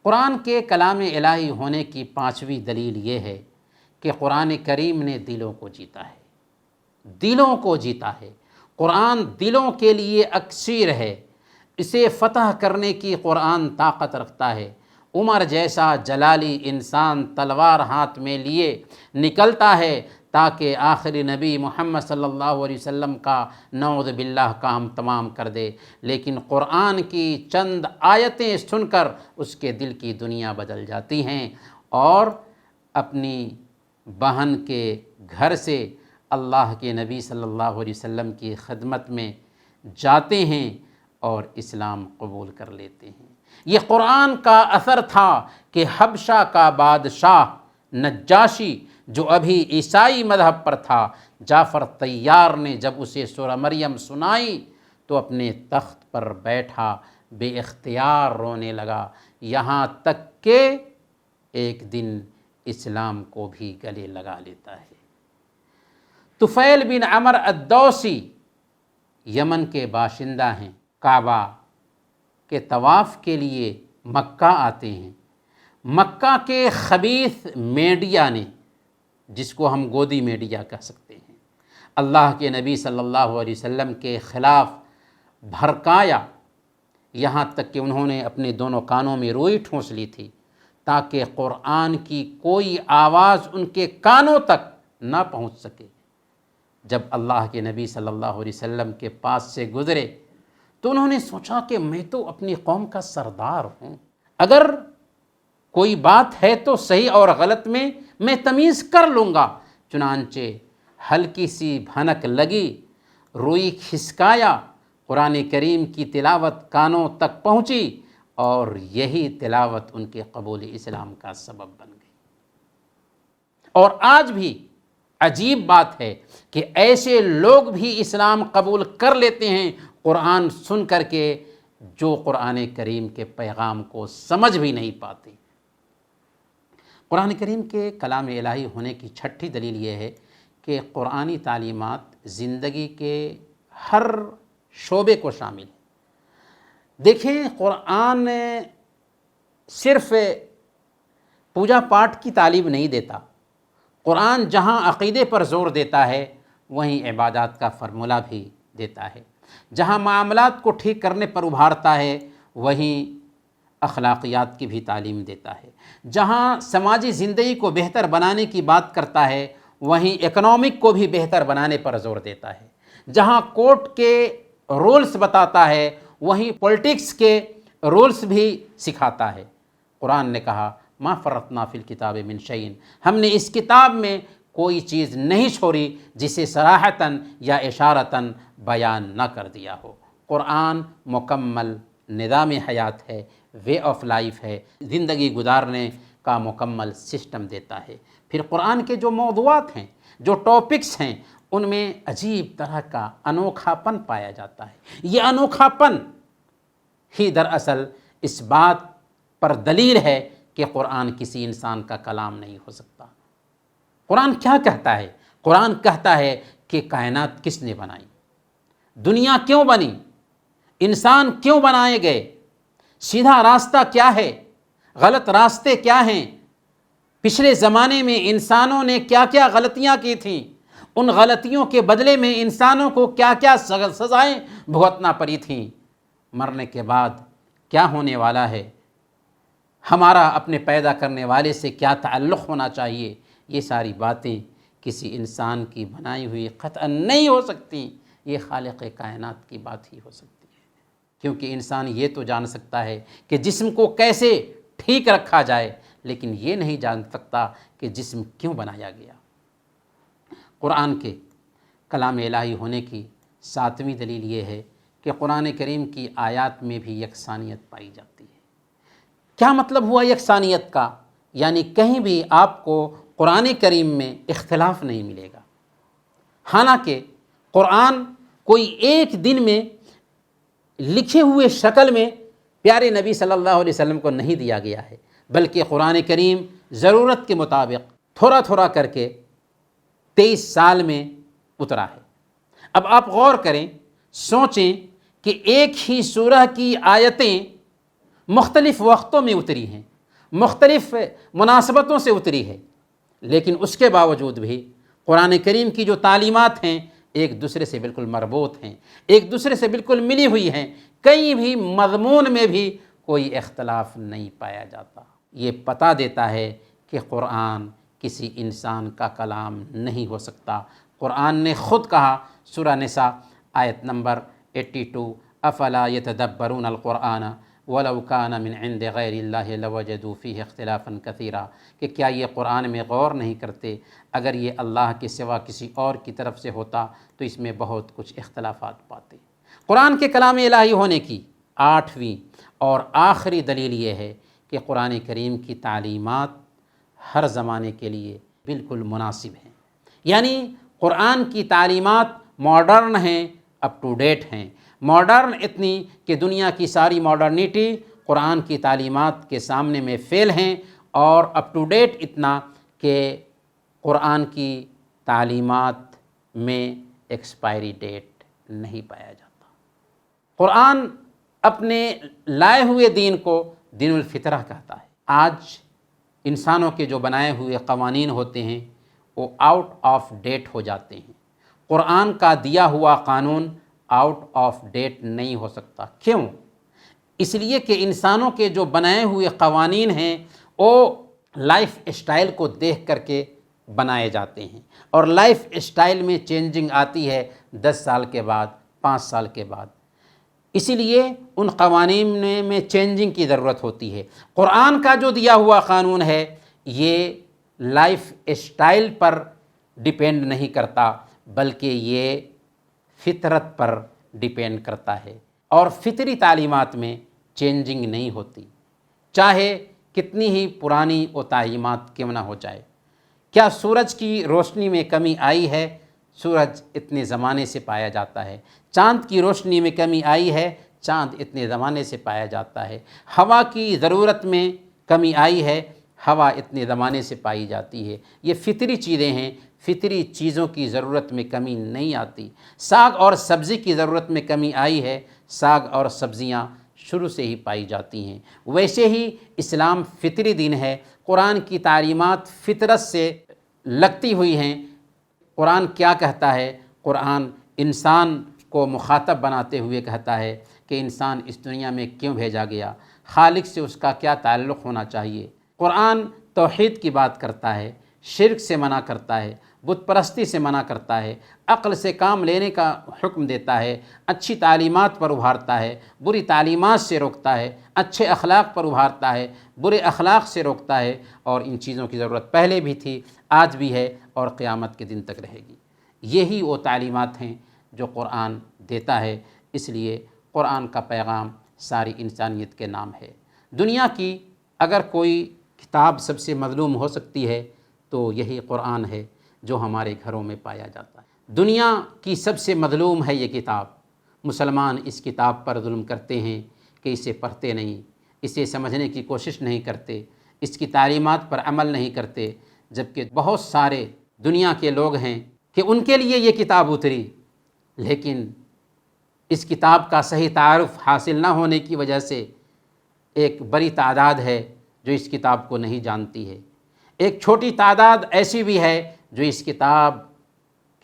قرآن کے کلام الہی ہونے کی پانچویں دلیل یہ ہے کہ قرآن کریم نے دلوں کو جیتا ہے، دلوں کو جیتا ہے۔ قرآن دلوں کے لیے اکسیر ہے، اسے فتح کرنے کی قرآن طاقت رکھتا ہے۔ عمر جیسا جلالی انسان تلوار ہاتھ میں لیے نکلتا ہے تاکہ آخری نبی محمد صلی اللہ علیہ وسلم کا نعوذ باللہ کام تمام کر دے، لیکن قرآن کی چند آیتیں سن کر اس کے دل کی دنیا بدل جاتی ہیں اور اپنی بہن کے گھر سے اللہ کے نبی صلی اللہ علیہ وسلم کی خدمت میں جاتے ہیں اور اسلام قبول کر لیتے ہیں۔ یہ قرآن کا اثر تھا کہ حبشہ کا بادشاہ نجاشی جو ابھی عیسائی مذہب پر تھا، جعفر طیار نے جب اسے سورہ مریم سنائی تو اپنے تخت پر بیٹھا بے اختیار رونے لگا، یہاں تک کہ ایک دن اسلام کو بھی گلے لگا لیتا ہے۔ طفیل بن عمر الدوسی یمن کے باشندہ ہیں، کعبہ کے طواف کے لیے مکہ آتے ہیں۔ مکہ کے خبیث میڈیا نے، جس کو ہم گودی میڈیا کہہ سکتے ہیں، اللہ کے نبی صلی اللہ علیہ وسلم کے خلاف بھڑکایا، یہاں تک کہ انہوں نے اپنے دونوں کانوں میں روئی ٹھونس لی تھی تاکہ قرآن کی کوئی آواز ان کے کانوں تک نہ پہنچ سکے۔ جب اللہ کے نبی صلی اللہ علیہ وسلم کے پاس سے گزرے تو انہوں نے سوچا کہ میں تو اپنی قوم کا سردار ہوں، اگر کوئی بات ہے تو صحیح اور غلط میں تمیز کر لوں گا۔ چنانچہ ہلکی سی بھنک لگی، روئی کھسکایا، قرآن کریم کی تلاوت کانوں تک پہنچی اور یہی تلاوت ان کے قبول اسلام کا سبب بن گئی۔ اور آج بھی عجیب بات ہے کہ ایسے لوگ بھی اسلام قبول کر لیتے ہیں قرآن سن کر کے، جو قرآن کریم کے پیغام کو سمجھ بھی نہیں پاتے۔ قرآن کریم کے کلام الہی ہونے کی چھٹی دلیل یہ ہے کہ قرآنی تعلیمات زندگی کے ہر شعبے کو شامل ہے۔ دیکھیں، قرآن صرف پوجا پاٹ کی تعلیم نہیں دیتا، قرآن جہاں عقیدے پر زور دیتا ہے وہیں عبادات کا فرمولہ بھی دیتا ہے، جہاں معاملات کو ٹھیک کرنے پر ابھارتا ہے وہیں اخلاقیات کی بھی تعلیم دیتا ہے، جہاں سماجی زندگی کو بہتر بنانے کی بات کرتا ہے وہیں اکنامک کو بھی بہتر بنانے پر زور دیتا ہے، جہاں کورٹ کے رولز بتاتا ہے وہیں پولیٹکس کے رولز بھی سکھاتا ہے۔ قرآن نے کہا ما فرطنا فی الکتاب من شیء، ہم نے اس کتاب میں کوئی چیز نہیں چھوڑی جسے صراحتاً یا اشارتاً بیان نہ کر دیا ہو۔ قرآن مکمل نظام حیات ہے، وے آف لائف ہے، زندگی گزارنے کا مکمل سسٹم دیتا ہے۔ پھر قرآن کے جو موضوعات ہیں، جو ٹاپکس ہیں، ان میں عجیب طرح کا انوکھا پن پایا جاتا ہے۔ یہ انوکھا پن ہی دراصل اس بات پر دلیل ہے کہ قرآن کسی انسان کا کلام نہیں ہو سکتا۔ قرآن کیا کہتا ہے؟ قرآن کہتا ہے کہ کائنات کس نے بنائی، دنیا کیوں بنی، انسان کیوں بنائے گئے، سیدھا راستہ کیا ہے، غلط راستے کیا ہیں، پچھلے زمانے میں انسانوں نے کیا کیا غلطیاں کی تھیں، ان غلطیوں کے بدلے میں انسانوں کو کیا کیا سزائیں بھگتنا پڑی تھیں، مرنے کے بعد کیا ہونے والا ہے، ہمارا اپنے پیدا کرنے والے سے کیا تعلق ہونا چاہیے۔ یہ ساری باتیں کسی انسان کی بنائی ہوئی قطعاً نہیں ہو سکتی، یہ خالق کائنات کی بات ہی ہو سکتی ہے، کیونکہ انسان یہ تو جان سکتا ہے کہ جسم کو کیسے ٹھیک رکھا جائے، لیکن یہ نہیں جان سکتا کہ جسم کیوں بنایا گیا۔ قرآن کے کلام الہی ہونے کی ساتویں دلیل یہ ہے کہ قرآن کریم کی آیات میں بھی یکسانیت پائی جاتی ہے۔ کیا مطلب ہوا یکسانیت کا؟ یعنی کہیں بھی آپ کو قرآن کریم میں اختلاف نہیں ملے گا، حالانکہ قرآن کوئی ایک دن میں لکھے ہوئے شکل میں پیارے نبی صلی اللہ علیہ وسلم کو نہیں دیا گیا ہے، بلکہ قرآن کریم ضرورت کے مطابق تھوڑا تھوڑا کر کے 23 سال میں اترا ہے۔ اب آپ غور کریں، سوچیں کہ ایک ہی سورہ کی آیتیں مختلف وقتوں میں اتری ہیں، مختلف مناسبتوں سے اتری ہے، لیکن اس کے باوجود بھی قرآن کریم کی جو تعلیمات ہیں ایک دوسرے سے بالکل مربوط ہیں، ایک دوسرے سے بالکل ملی ہوئی ہیں، کہیں بھی مضمون میں بھی کوئی اختلاف نہیں پایا جاتا۔ یہ پتہ دیتا ہے کہ قرآن کسی انسان کا کلام نہیں ہو سکتا۔ قرآن نے خود کہا، سورہ نساء آیت نمبر 82، افلا یتدبرون القرآن ولو کان من عند غیر اللہ لوجدوا فیہ اختلافا کثیرا، کہ کیا یہ قرآن میں غور نہیں کرتے، اگر یہ اللہ کے سوا کسی اور کی طرف سے ہوتا تو اس میں بہت کچھ اختلافات پاتے۔ قرآن کے کلام الہی ہونے کی 8ویں اور آخری دلیل یہ ہے کہ قرآن کریم کی تعلیمات ہر زمانے کے لیے بالکل مناسب ہیں، یعنی قرآن کی تعلیمات ماڈرن ہیں، اپ ٹو ڈیٹ ہیں۔ ماڈرن اتنی کہ دنیا کی ساری ماڈرنیٹی قرآن کی تعلیمات کے سامنے میں فیل ہیں، اور اپ ٹو ڈیٹ اتنا کہ قرآن کی تعلیمات میں ایکسپائری ڈیٹ نہیں پایا جاتا۔ قرآن اپنے لائے ہوئے دین کو دین الفطرہ کہتا ہے۔ آج انسانوں کے جو بنائے ہوئے قوانین ہوتے ہیں وہ آؤٹ آف ڈیٹ ہو جاتے ہیں۔ قرآن کا دیا ہوا قانون آؤٹ آف ڈیٹ نہیں ہو سکتا۔ کیوں؟ اس لیے کہ انسانوں کے جو بنائے ہوئے قوانین ہیں وہ لائف اسٹائل کو دیکھ کر کے بنائے جاتے ہیں، اور لائف اسٹائل میں چینجنگ آتی ہے 10 سال کے بعد، 5 سال کے بعد، اسی لیے ان قوانین میں چینجنگ کی ضرورت ہوتی ہے۔ قرآن کا جو دیا ہوا قانون ہے یہ لائف اسٹائل پر ڈیپینڈ نہیں کرتا، بلکہ یہ فطرت پر ڈیپینڈ کرتا ہے، اور فطری تعلیمات میں چینجنگ نہیں ہوتی، چاہے کتنی ہی پرانی و تعلیمات کیوں نہ ہو جائے۔ کیا سورج کی روشنی میں کمی آئی ہے؟ سورج اتنے زمانے سے پایا جاتا ہے۔ چاند کی روشنی میں کمی آئی ہے؟ چاند اتنے زمانے سے پایا جاتا ہے۔ ہوا کی ضرورت میں کمی آئی ہے؟ ہوا اتنے زمانے سے پائی جاتی ہے۔ یہ فطری چیزیں ہیں، فطری چیزوں کی ضرورت میں کمی نہیں آتی۔ ساگ اور سبزی کی ضرورت میں کمی آئی ہے؟ ساگ اور سبزیاں شروع سے ہی پائی جاتی ہیں۔ ویسے ہی اسلام فطری دین ہے، قرآن کی تعلیمات فطرت سے لگتی ہوئی ہیں۔ قرآن کیا کہتا ہے؟ قرآن انسان کو مخاطب بناتے ہوئے کہتا ہے کہ انسان اس دنیا میں کیوں بھیجا گیا، خالق سے اس کا کیا تعلق ہونا چاہیے۔ قرآن توحید کی بات کرتا ہے، شرک سے منع کرتا ہے، بت پرستی سے منع کرتا ہے، عقل سے کام لینے کا حکم دیتا ہے، اچھی تعلیمات پر ابھارتا ہے، بری تعلیمات سے روکتا ہے، اچھے اخلاق پر ابھارتا ہے، برے اخلاق سے روکتا ہے، اور ان چیزوں کی ضرورت پہلے بھی تھی، آج بھی ہے، اور قیامت کے دن تک رہے گی۔ یہی وہ تعلیمات ہیں جو قرآن دیتا ہے، اس لیے قرآن کا پیغام ساری انسانیت کے نام ہے۔ دنیا کی اگر کوئی کتاب سب سے مظلوم ہو سکتی ہے تو یہی قرآن ہے جو ہمارے گھروں میں پایا جاتا ہے۔ دنیا کی سب سے مظلوم ہے یہ کتاب۔ مسلمان اس کتاب پر ظلم کرتے ہیں کہ اسے پڑھتے نہیں، اسے سمجھنے کی کوشش نہیں کرتے، اس کی تعلیمات پر عمل نہیں کرتے، جبکہ بہت سارے دنیا کے لوگ ہیں کہ ان کے لیے یہ کتاب اتری، لیکن اس کتاب کا صحیح تعارف حاصل نہ ہونے کی وجہ سے ایک بڑی تعداد ہے جو اس کتاب کو نہیں جانتی ہے۔ ایک چھوٹی تعداد ایسی بھی ہے جو اس کتاب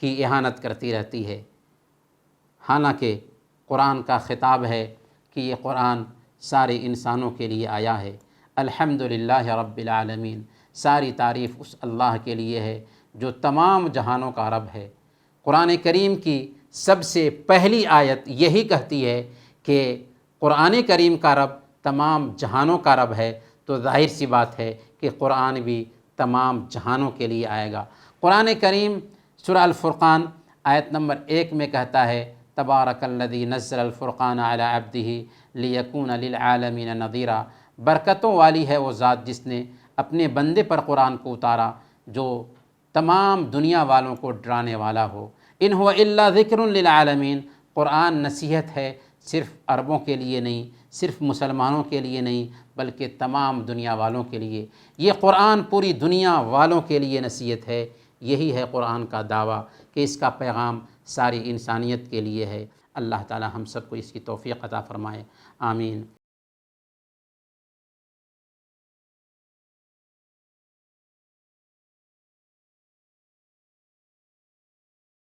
کی اہانت کرتی رہتی ہے، حالانکہ قرآن کا خطاب ہے کہ یہ قرآن سارے انسانوں کے لیے آیا ہے۔ الحمدللہ رب العالمین، ساری تعریف اس اللہ کے لیے ہے جو تمام جہانوں کا رب ہے۔ قرآن کریم کی سب سے پہلی آیت یہی کہتی ہے کہ قرآن کریم کا رب تمام جہانوں کا رب ہے، تو ظاہر سی بات ہے کہ قرآن بھی تمام جہانوں کے لیے آئے گا۔ قرآن کریم سورہ الفرقان آیت نمبر 1 میں کہتا ہے تبارک الذی نزل الفرقان علی عبدہ لیکون للعالمین نذیرا، برکتوں والی ہے وہ ذات جس نے اپنے بندے پر قرآن کو اتارا جو تمام دنیا والوں کو ڈرانے والا ہو۔ ان هو الا ذکر للعالمین، قرآن نصیحت ہے صرف عربوں کے لیے نہیں، صرف مسلمانوں کے لیے نہیں، بلکہ تمام دنیا والوں کے لیے۔ یہ قرآن پوری دنیا والوں کے لیے نصیحت ہے۔ یہی ہے قرآن کا دعویٰ کہ اس کا پیغام ساری انسانیت کے لیے ہے۔ اللہ تعالی ہم سب کو اس کی توفیق عطا فرمائے، آمین۔